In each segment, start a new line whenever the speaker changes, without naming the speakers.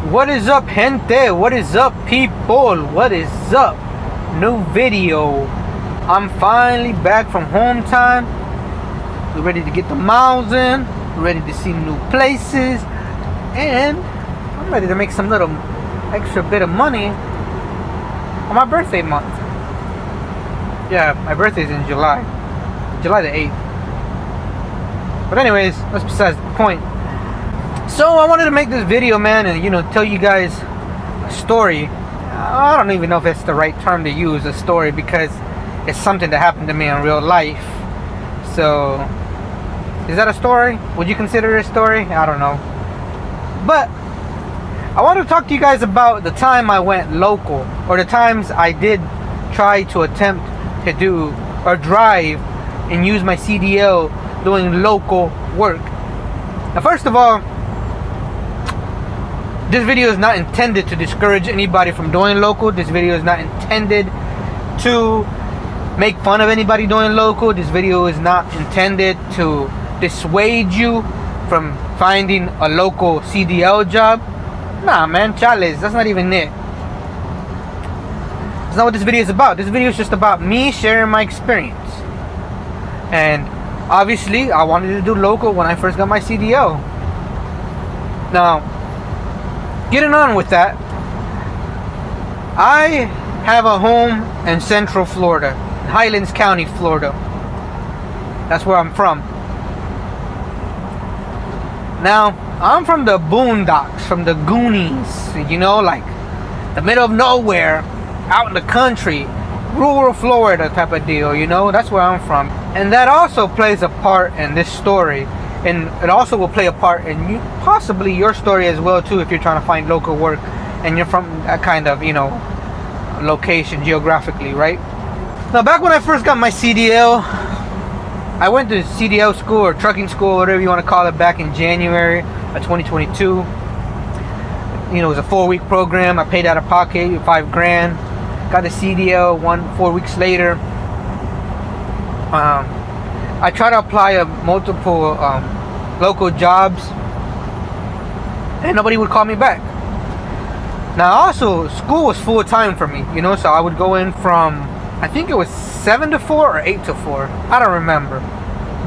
What is up, gente? What is up, people? What is up? New video. I'm finally back from home time. We're ready to get the miles in. We're ready to see new places. And I'm ready to make some little extra bit of money on my birthday month. Yeah, my birthday's in July the 8th. But anyways, that's besides the point. So I wanted to make this video, man, and tell you guys a story. I don't even know if it's the right term to use, a story, because it's something that happened to me in real life. So is that a story? Would you consider it a story? I don't know. But I want to talk to you guys about the time I went local, or the times I did try to attempt to do or drive and use my CDL doing local work. Now, first of all, this video is not intended to discourage anybody from doing local. This video is not intended to make fun of anybody doing local. This video is not intended to dissuade you from finding a local CDL job. Nah, man, chales, that's not even it. That's not what this video is about. This video is just about me sharing my experience. And obviously, I wanted to do local when I first got my CDL. Now, getting on with that, I have a home in Central Florida, Highlands County, Florida. That's where I'm from. Now, I'm from the boondocks, from the Goonies, like the middle of nowhere, out in the country, rural Florida type of deal, that's where I'm from. And that also plays a part in this story. And it also will play a part in possibly your story as well too, if you're trying to find local work and you're from that kind of location geographically, right? Now, back when I first got my CDL, I went to CDL school or trucking school, whatever you want to call it, back in January of 2022. It was a 4-week program. I paid out of pocket $5,000, got the CDL 4 weeks later. I tried to apply to multiple local jobs, and nobody would call me back. Now, also, school was full time for me, so I would go in from, I think it was 7 to 4 or 8 to 4. I don't remember.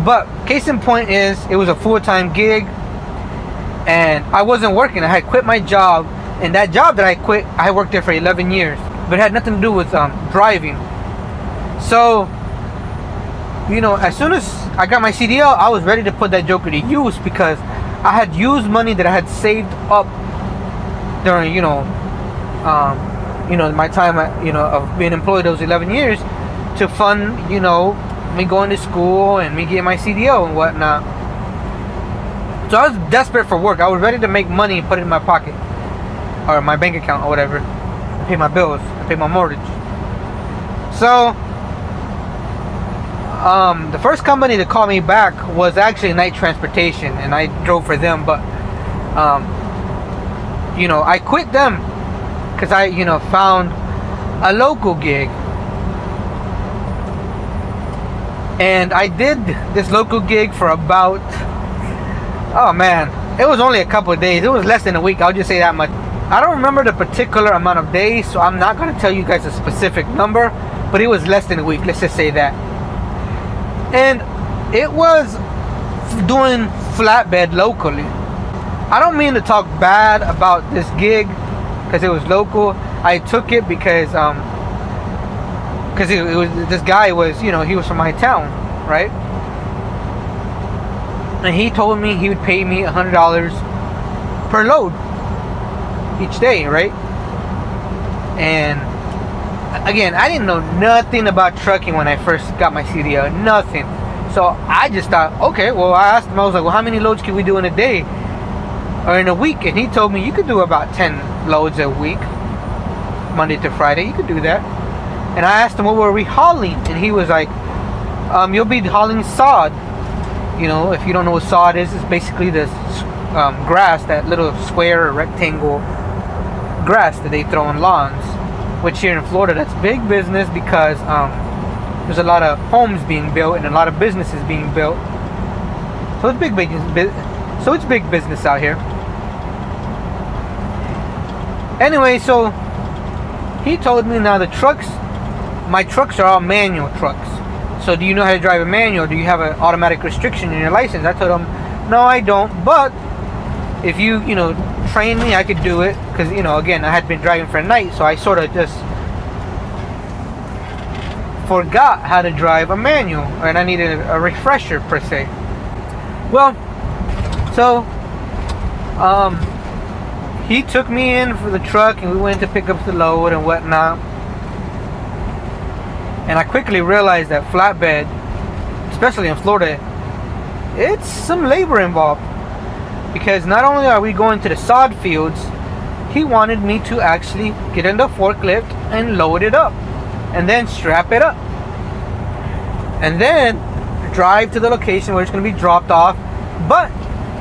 But case in point is, it was a full-time gig, and I wasn't working. I had quit my job, and that job that I quit, I worked there for 11 years, but it had nothing to do with driving. So, as soon as I got my CDL, I was ready to put that joker to use, because I had used money that I had saved up during, my time, of being employed those 11 years to fund, me going to school and me getting my CDL and whatnot. So I was desperate for work. I was ready to make money and put it in my pocket or my bank account or whatever, and pay my bills and pay my mortgage. So the first company to call me back was actually Night Transportation, and I drove for them. But I quit them because I found a local gig, and I did this local gig for about, oh man, it was only a couple of days. It was less than a week, I'll just say that much. I don't remember the particular amount of days, so I'm not going to tell you guys a specific number, but it was less than a week, let's just say that. And it was doing flatbed locally. I don't mean to talk bad about this gig because it was local. I took it because it was, this guy was, he was from my town, right? And he told me he would pay me $100 per load each day, right? And again, I didn't know nothing about trucking when I first got my CDL, nothing. So I just thought, okay, well, I asked him, I was like, well, how many loads can we do in a day or in a week? And he told me you could do about 10 loads a week, Monday to Friday. You could do that. And I asked him, what were we hauling? And he was like, you'll be hauling sod. If you don't know what sod is, it's basically this grass, that little square or rectangle grass that they throw on lawns, which here in Florida, that's big business because there's a lot of homes being built and a lot of businesses being built. So it's big business out here. Anyway, so he told me now my trucks are all manual trucks. So do you know how to drive a manual? Do you have an automatic restriction in your license? I told him, no, I don't. But if you train me, I could do it. Because, again, I had been driving for a night. So I sort of just forgot how to drive a manual. And I needed a refresher, per se. Well, so he took me in for the truck. And we went to pick up the load and whatnot. And I quickly realized that flatbed, especially in Florida, it's some labor involved. Because not only are we going to the sod fields, he wanted me to actually get in the forklift and load it up. And then strap it up. And then drive to the location where it's going to be dropped off. But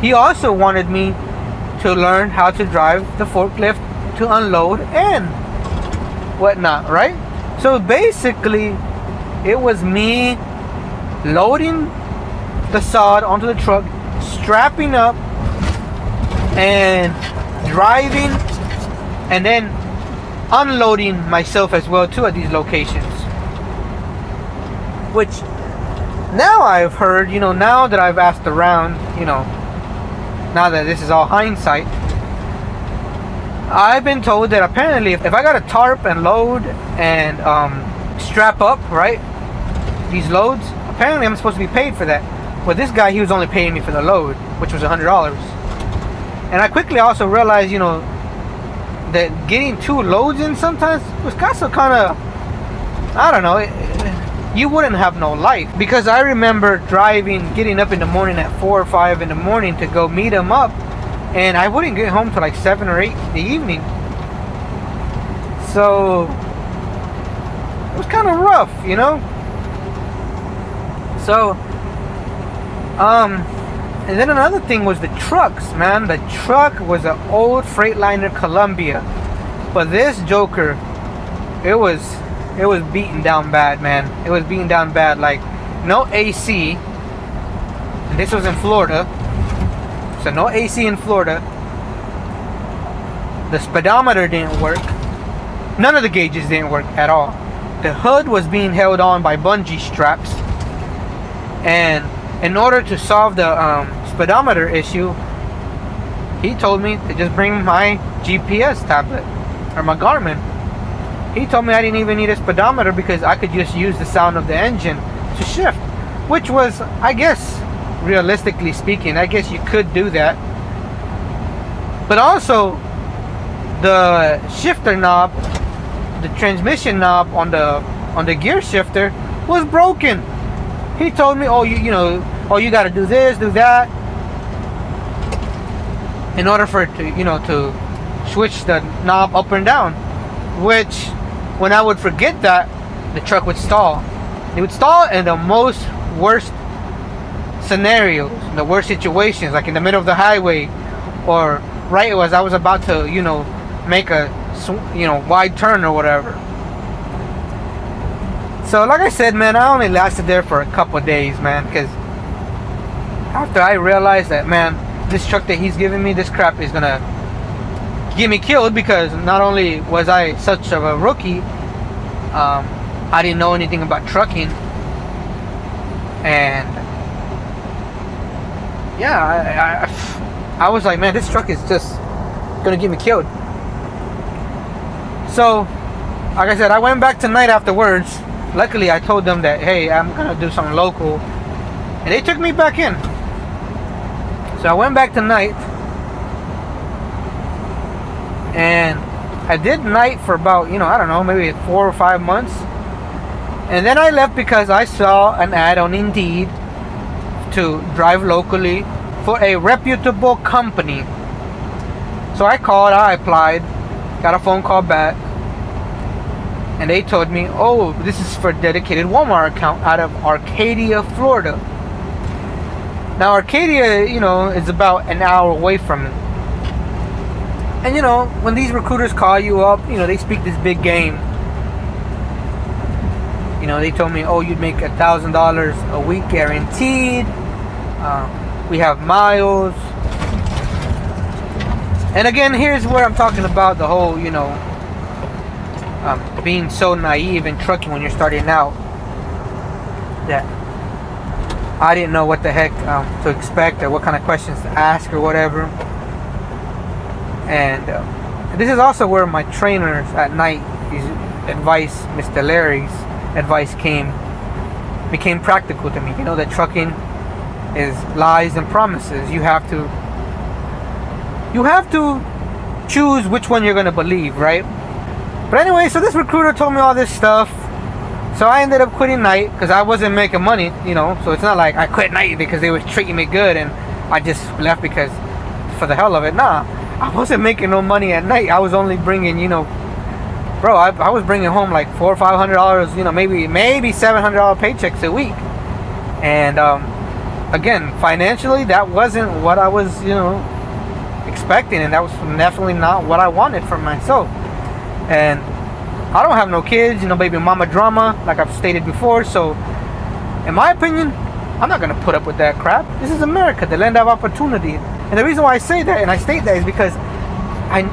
he also wanted me to learn how to drive the forklift to unload and whatnot, right? So basically, it was me loading the sod onto the truck, strapping up, and driving, and then unloading myself as well too at these locations. Which now I've heard, now that I've asked around, now that this is all hindsight, I've been told that apparently if I got a tarp and load and strap up, right, these loads, apparently I'm supposed to be paid for that. Well, this guy, he was only paying me for the load, which was $100. And I quickly also realized, that getting 2 loads in sometimes was kind of, I don't know, you wouldn't have no life. Because I remember getting up in the morning at 4 or 5 in the morning to go meet him up. And I wouldn't get home till like 7 or 8 in the evening. So it was kind of rough, So and then another thing was the trucks, man. The truck was an old Freightliner Columbia. But this joker, it was beaten down bad, man. It was beaten down bad, like no AC. And this was in Florida. So no AC in Florida. The speedometer didn't work. None of the gauges didn't work at all. The hood was being held on by bungee straps. And in order to solve the speedometer issue, he told me to just bring my GPS tablet or my Garmin. He told me I didn't even need a speedometer because I could just use the sound of the engine to shift. Which was, I guess, realistically speaking, I guess you could do that. But also, the shifter knob, the transmission knob on the gear shifter was broken. He told me, you got to do this, do that, in order for it to, to switch the knob up and down. Which, when I would forget that, the truck would stall. It would stall in the worst scenarios, the worst situations, like in the middle of the highway, or right as I was about to, make a, wide turn or whatever. So, like I said, man, I only lasted there for a couple of days, man, because after I realized that, man, this truck that he's giving me, this crap is gonna get me killed, because not only was I such of a rookie, I didn't know anything about trucking, and yeah, I was like, man, this truck is just gonna get me killed. So, like I said, I went back tonight afterwards. Luckily, I told them that, hey, I'm gonna do something local, and they took me back in. So I went back tonight, and I did night for about, I don't know, maybe 4 or 5 months. And then I left because I saw an ad on Indeed to drive locally for a reputable company. So I called, I applied, got a phone call back, and they told me, oh, this is for a dedicated Walmart account out of Arcadia, Florida. Now Arcadia, is about an hour away from it. And when these recruiters call you up, they speak this big game. They told me, oh, you'd make $1,000 a week guaranteed. We have miles. And again, here's where I'm talking about the whole, being so naive in trucking when you're starting out. That I didn't know what the heck to expect or what kind of questions to ask or whatever. And this is also where my trainers at night, his advice, Mr. Larry's advice became practical to me. That trucking is lies and promises. You have to choose which one you're gonna believe, right? But anyway, so this recruiter told me all this stuff. So I ended up quitting night because I wasn't making money, So it's not like I quit night because they was treating me good and I just left because for the hell of it. Nah, I wasn't making no money at night. I was only bringing, bro, I was bringing home like $400 or $500, maybe $700 paychecks a week. And again, financially, that wasn't what I was, expecting, and that was definitely not what I wanted for myself. And I don't have no kids, baby mama drama, like I've stated before. So, in my opinion, I'm not gonna put up with that crap. This is America, the land of opportunity. And the reason why I say that and I state that is because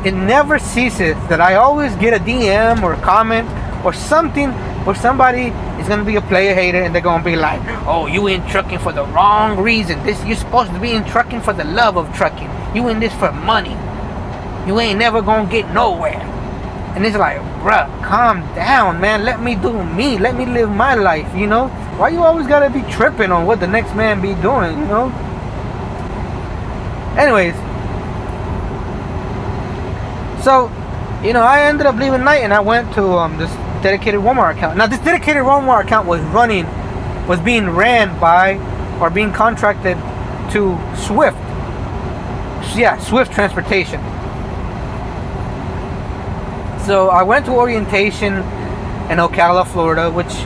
it never ceases that I always get a DM or a comment or something where somebody is gonna be a player hater and they're gonna be like, "Oh, you in trucking for the wrong reason. You're supposed to be in trucking for the love of trucking. You in this for money. You ain't never gonna get nowhere." And it's like, bruh, calm down, man. Let me do me. Let me live my life, Why you always gotta be tripping on what the next man be doing, Anyways. So, I ended up leaving night and I went to this dedicated Walmart account. Now, this dedicated Walmart account was being ran by or being contracted to Swift. Yeah, Swift Transportation. So I went to orientation in Ocala, Florida, which,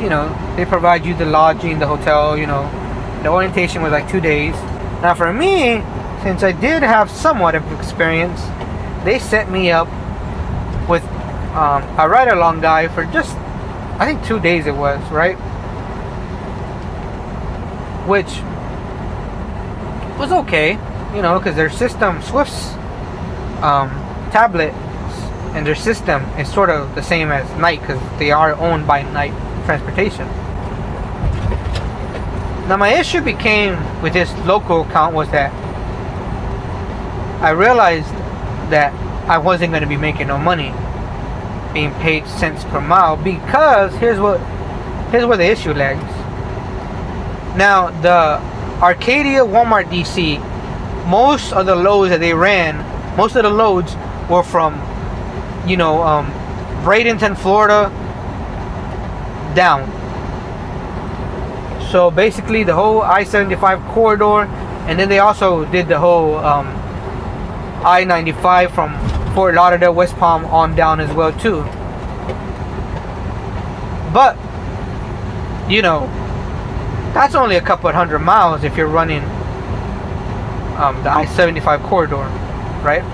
they provide you the lodging, the hotel, The orientation was like 2 days. Now for me, since I did have somewhat of experience, they set me up with a ride-along guy for just, I think 2 days it was, right? Which was okay, because their system, Swift's tablet, and their system is sort of the same as Night because they are owned by Night Transportation. Now my issue became with this local account was that I realized that I wasn't going to be making no money being paid cents per mile because here's where the issue lags. Now the Arcadia Walmart DC, most of the loads that they ran, most of the loads were from Bradenton, Florida down. So basically the whole I-75 corridor, and then they also did the whole I-95 from Fort Lauderdale, West Palm on down as well too. But that's only a couple of 100 miles if you're running the I-75 corridor, right?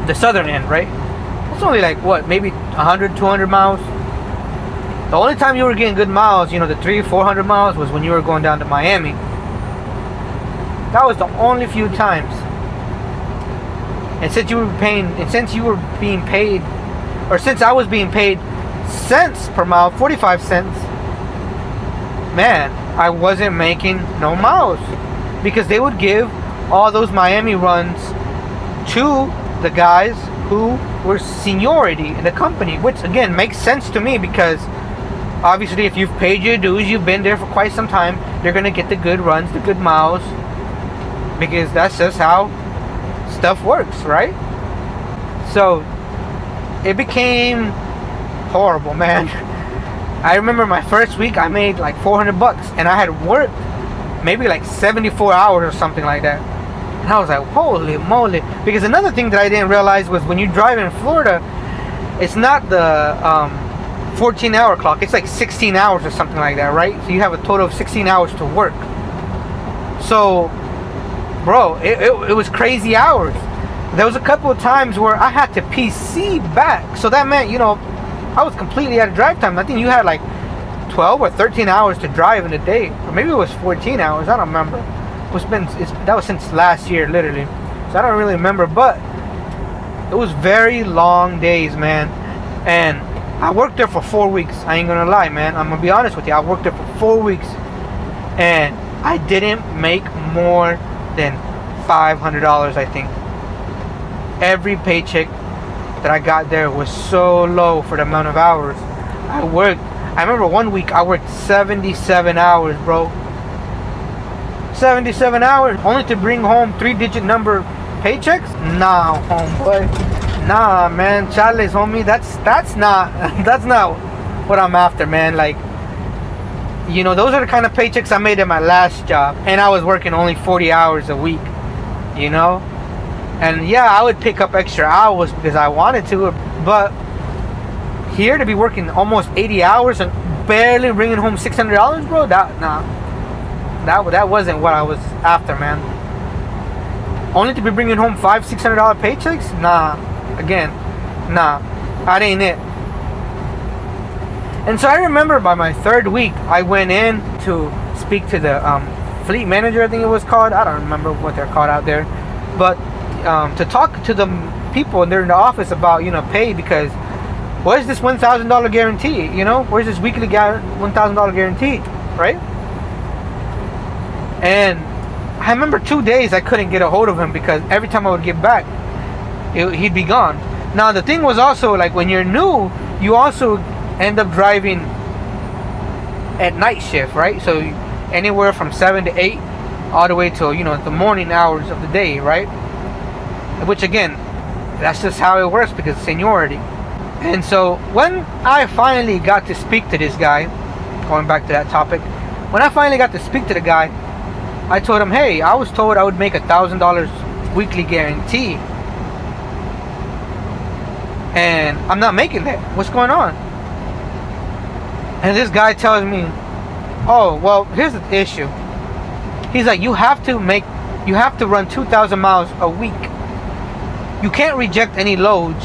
The southern end, right? It's only like what, maybe 100, 200 miles. The only time you were getting good miles, the 300-400 miles was when you were going down to Miami. That was the only few times. And since you were being paid, or since I was being paid cents per mile, 45 cents, man, I wasn't making no miles because they would give all those Miami runs to the guys who were seniority in the company, which again makes sense to me because obviously if you've paid your dues, you've been there for quite some time, you're gonna get the good runs, the good miles, because that's just how stuff works, right? So it became horrible, man. I remember my first week I made like $400 and I had worked maybe like 74 hours or something like that. And I was like, holy moly. Because another thing that I didn't realize was when you drive in Florida, it's not the 14-hour clock. It's like 16 hours or something like that, right? So you have a total of 16 hours to work. So, bro, it was crazy hours. There was a couple of times where I had to PC back. So that meant, I was completely out of drive time. I think you had like 12 or 13 hours to drive in a day. Or maybe it was 14 hours. I don't remember. That was since last year, literally. so I don't really remember. But it was very long days, man. And I worked there for 4 weeks. I ain't gonna lie, man. I'm gonna be honest with you. I worked there for 4 weeks, and I didn't make more than $500, I think. Every paycheck that I got there was so low for the amount of hours I worked. I remember one week I worked 77 hours, bro. 77 hours only to bring home 3-digit number paychecks? Nah, homeboy. Nah, man. Chales, homie. That's not what I'm after, man. Like, you know, those are the kind of paychecks I made at my last job, and I was working only 40 hours a week, you know. And yeah, I would pick up extra hours because I wanted to, but here to be working almost 80 hours and barely bringing home $600, bro, that wasn't what I was after, man. Only to be bringing home $500-$600 paychecks? Nah, that ain't it. And so I remember by my 3rd week, I went in to speak to the fleet manager, I think it was called. I don't remember what they're called out there, but to talk to the people and they're in the office about, you know, pay, because where's this $1,000 guarantee? You know, where's this weekly $1,000 guarantee, right? And I remember 2 days I couldn't get a hold of him because every time I would get back, he'd be gone. Now the thing was also, like, when you're new, you also end up driving at night shift, right? So anywhere from 7 to 8 all the way till, you know, the morning hours of the day, right? Which again, that's just how it works because of seniority. And so when I finally got to speak to this guy, going back to that topic, when I finally got to speak to the guy, I told him, hey, I was told I would make $1,000 weekly guarantee, and I'm not making that. What's going on? And this guy tells me, oh, well, here's the issue. He's like, you have to run 2,000 miles a week. You can't reject any loads,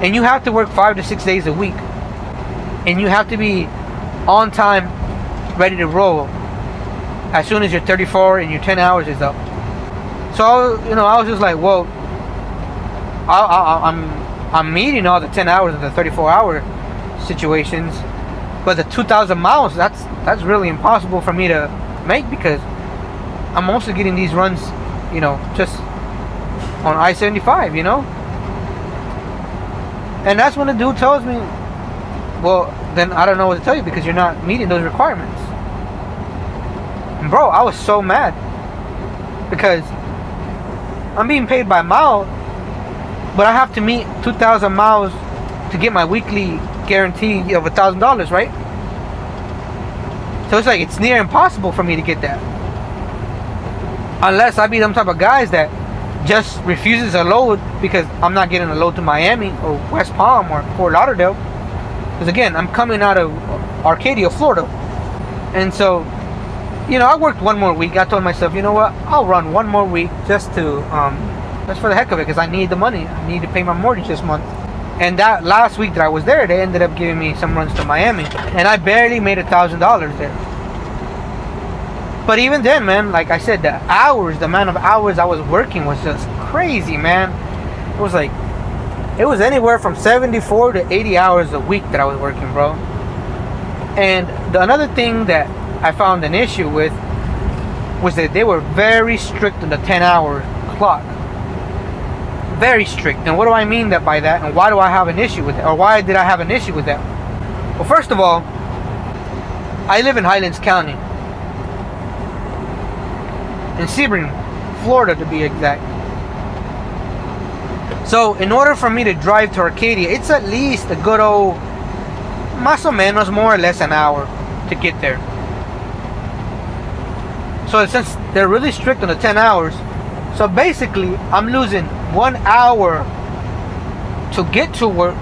and you have to work 5 to 6 days a week, and you have to be on time, ready to roll as soon as your 34 and your 10 hours is up. So, you know, I was just like, well, I'm meeting all the 10 hours of the 34-hour situations, but the 2,000 miles, that's really impossible for me to make because I'm also getting these runs, you know, just on I-75, you know. And that's when the dude tells me, well, then I don't know what to tell you because you're not meeting those requirements. And bro, I was so mad because I'm being paid by mile, but I have to meet 2,000 miles to get my weekly guarantee of $1,000, right? So it's like, it's near impossible for me to get that, unless I be them type of guys that just refuses a load because I'm not getting a load to Miami or West Palm or Fort Lauderdale, because again, I'm coming out of Arcadia, Florida. And so, you know, I worked one more week. I told myself, you know what, I'll run one more week just for the heck of it, because I need the money. I need to pay my mortgage this month. And that last week that I was there, they ended up giving me some runs to Miami, and I barely made $1,000 there. But even then, man, like I said, the amount of hours I was working was just crazy, man. It was anywhere from 74 to 80 hours a week that I was working, bro. And another thing that I found an issue with was that they were very strict on the 10-hour clock. Very strict. And what do I mean by that? And why do I have an issue with it? Or why did I have an issue with that? Well, first of all, I live in Highlands County, in Sebring, Florida to be exact. So in order for me to drive to Arcadia, it's at least a good old, más o menos, more or less an hour to get there. So since they're really strict on the 10 hours, so basically I'm losing 1 hour to get to work,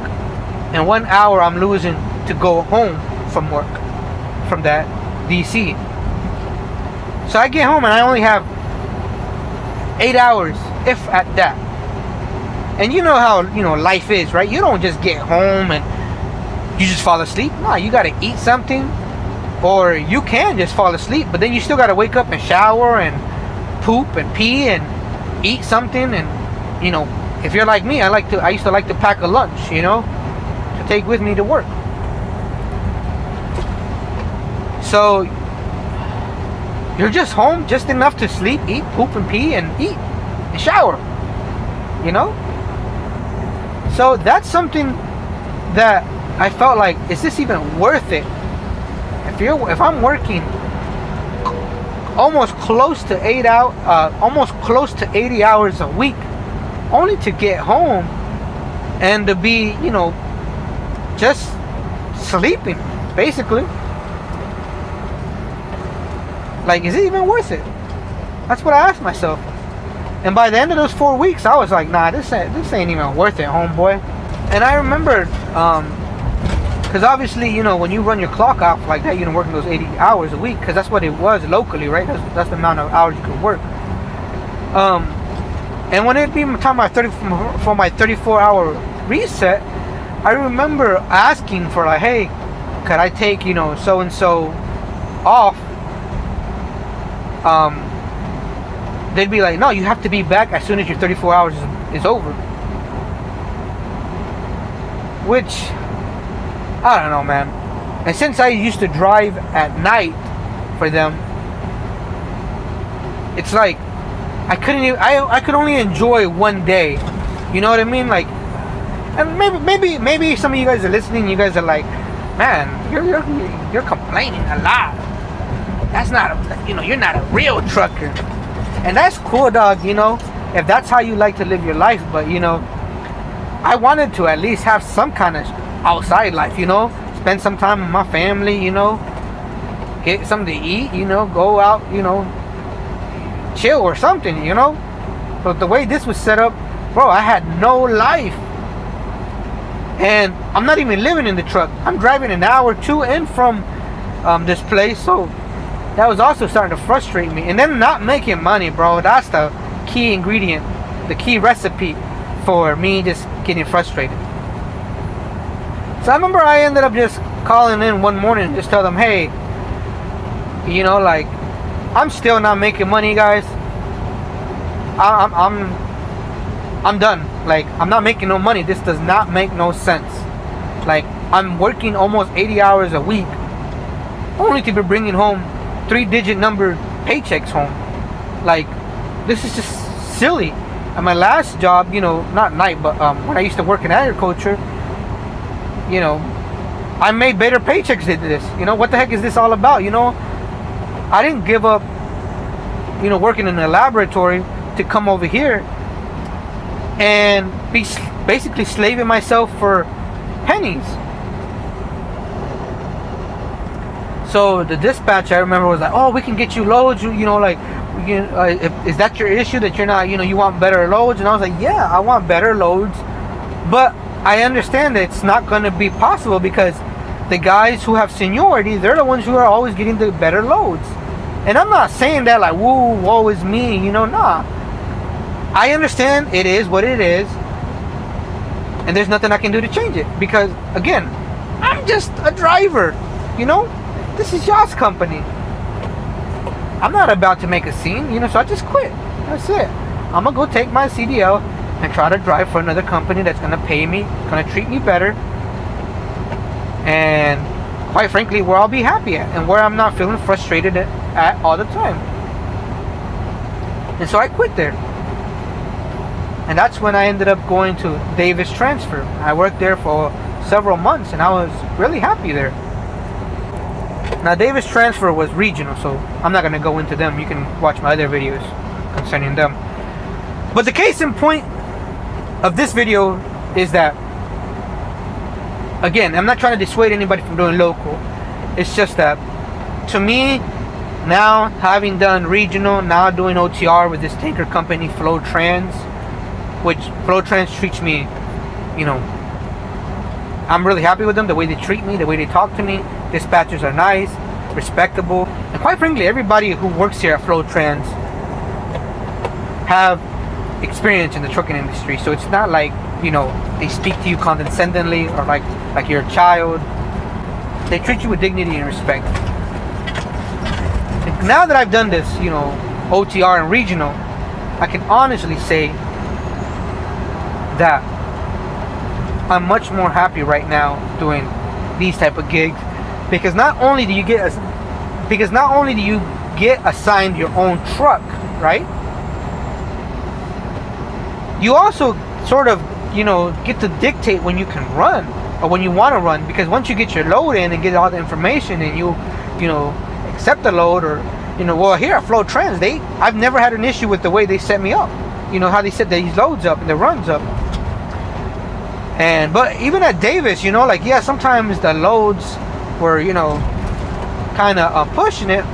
and 1 hour I'm losing to go home from work, from that DC. So I get home and I only have 8 hours, if at that. And you know how, you know, life is, right? You don't just get home and you just fall asleep. No, you gotta eat something, or you can just fall asleep, but then you still gotta wake up and shower and poop and pee and eat something, and you know, if you're like me, I used to like to pack a lunch, you know, to take with me to work. So you're just home just enough to sleep, eat, poop and pee, and eat and shower, you know. So that's something that I felt like, is this even worth it? If I'm working almost close to 80 hours a week, only to get home and to be, you know, just sleeping, basically. Like, is it even worth it? That's what I asked myself. And by the end of those 4 weeks, I was like, nah, this ain't even worth it, homeboy. And I remember, because obviously, you know, when you run your clock off like that, you're working those 80 hours a week, because that's what it was locally, right? That's the amount of hours you could work. And when it be time for my 34-hour reset, I remember asking for, like, hey, could I take, you know, so and so off? They'd be like, no, you have to be back as soon as your 34 hours is over. Which, I don't know, man. And since I used to drive at night for them, it's like I couldn't even, I could only enjoy one day. You know what I mean? Like, and maybe some of you guys are listening. You guys are like, man, you're complaining a lot. That's not a, you know, you're not a real trucker. And that's cool, dog, you know, if that's how you like to live your life. But, you know, I wanted to at least have some kind of outside life, you know, spend some time with my family, you know, get something to eat, you know, go out, you know, chill or something, you know. But the way this was set up, bro, I had no life. And I'm not even living in the truck. I'm driving an hour to and from this place. So that was also starting to frustrate me. And then not making money, bro. That's the key ingredient, the key recipe for me just getting frustrated. So I remember I ended up just calling in one morning and just tell them, hey, you know, like, I'm still not making money, guys. I'm done. Like, I'm not making no money. This does not make no sense. Like, I'm working almost 80 hours a week only to be bringing home 3-digit number paychecks home. Like, this is just silly. At my last job, you know, not night, but when I used to work in agriculture, you know, I made better paychecks than this. You know, what the heck is this all about? You know, I didn't give up, you know, working in a laboratory to come over here and be basically slaving myself for pennies. So the dispatch, I remember, was like, oh, we can get you loads, you know, like, is that your issue, that you're not, you know, you want better loads? And I was like, yeah, I want better loads, but I understand that it's not going to be possible because the guys who have seniority, they're the ones who are always getting the better loads. And I'm not saying that like, woo, woe is me, you know, nah. I understand it is what it is, and there's nothing I can do to change it because, again, I'm just a driver, you know. This is y'all's company. I'm not about to make a scene, you know, so I just quit. That's it. I'm gonna go take my CDL and try to drive for another company that's gonna pay me, gonna treat me better, and quite frankly, where I'll be happy at and where I'm not feeling frustrated at all the time. And so I quit there. And that's when I ended up going to Davis Transfer. I worked there for several months and I was really happy there. Now, Davis Transfer was regional, so I'm not going to go into them. You can watch my other videos concerning them. But the case in point of this video is that, again, I'm not trying to dissuade anybody from doing local. It's just that, to me, now having done regional, now doing OTR with this tanker company, FlowTrans, which FlowTrans treats me, you know, I'm really happy with them, the way they treat me, the way they talk to me. Dispatchers are nice, respectable, and quite frankly, everybody who works here at FlowTrans have experience in the trucking industry. So it's not like, you know, they speak to you condescendingly or like you're a child. They treat you with dignity and respect. And now that I've done this, you know, OTR and regional, I can honestly say that I'm much more happy right now doing these type of gigs, because not only do you get assigned your own truck, right? You also sort of, get to dictate when you can run or when you want to run, because once you get your load in and get all the information and you accept the load, or well, here at FlowTrans, I've never had an issue with the way they set me up. How they set these loads up and the runs up. But even at Davis, sometimes the loads were, kind of pushing it,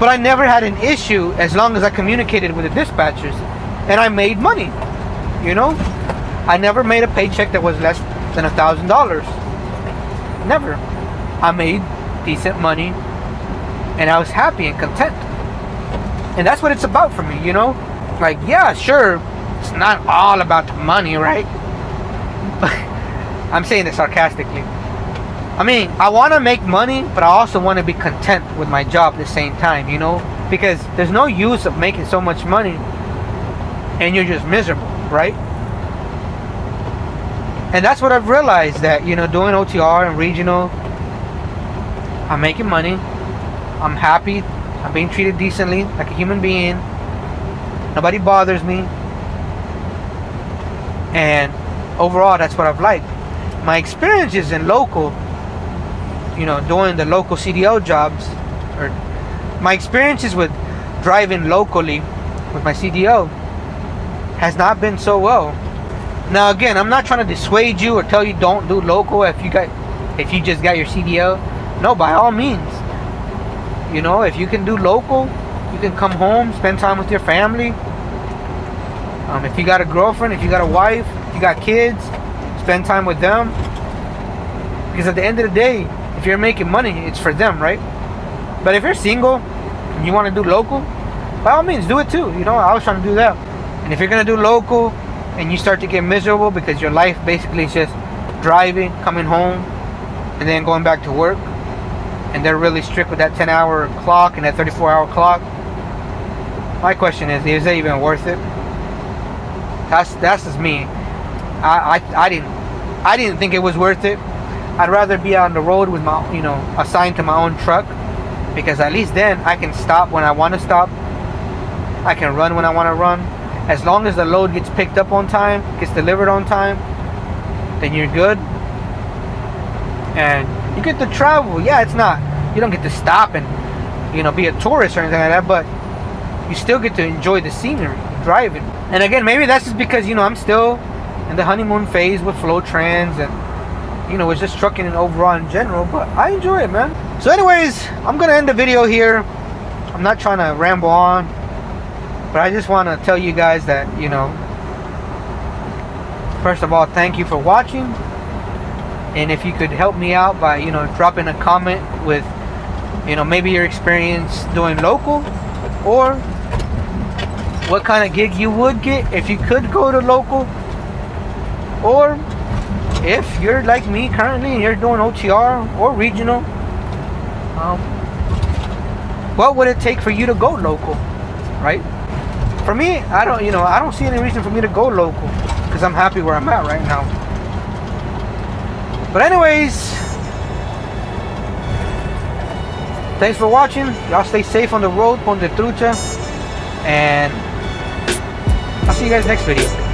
but I never had an issue as long as I communicated with the dispatchers, and I made money. I never made a paycheck that was less than $1,000. Never. I made decent money, and I was happy and content. And that's what it's about for me, Like, yeah, sure, it's not all about the money, right? I'm saying it sarcastically. I mean, I want to make money, but I also want to be content with my job at the same time, Because there's no use of making so much money and you're just miserable, right? And that's what I've realized, that, doing OTR and regional, I'm making money, I'm happy, I'm being treated decently, like a human being, nobody bothers me, and overall, that's what I've liked. My experiences in local, doing the local CDL jobs, or my experiences with driving locally with my CDL has not been so well. Now again, I'm not trying to dissuade you or tell you don't do local if you just got your CDL. No, by all means. If you can do local, you can come home, spend time with your family. If you got a girlfriend, if you got a wife, if you got kids, spend time with them. Because at the end of the day, if you're making money, it's for them, right? But if you're single and you want to do local, by all means, do it too. I was trying to do that. And if you're going to do local and you start to get miserable because your life basically is just driving, coming home, and then going back to work, and they're really strict with that 10-hour clock and that 34-hour clock, my question is it even worth it? That's just me. I didn't think it was worth it. I'd rather be on the road with my, assigned to my own truck, because at least then I can stop when I want to stop. I can run when I want to run. As long as the load gets picked up on time, gets delivered on time, then you're good. And you get to travel. Yeah, you don't get to stop and, be a tourist or anything like that, but you still get to enjoy the scenery, driving. And again, maybe that's just because, I'm still in the honeymoon phase with FlowTrans, and, it's just trucking and overall in general, but I enjoy it, man. So anyways, I'm going to end the video here. I'm not trying to ramble on, but I just want to tell you guys that, first of all, thank you for watching. And if you could help me out by, dropping a comment with, maybe your experience doing local, or what kind of gig you would get if you could go to local, or if you're like me currently and you're doing OTR or regional, what would it take for you to go local, right? For me, I don't see any reason for me to go local, because I'm happy where I'm at right now. But anyways, thanks for watching. Y'all stay safe on the road, ponte trucha, and I'll see you guys next video.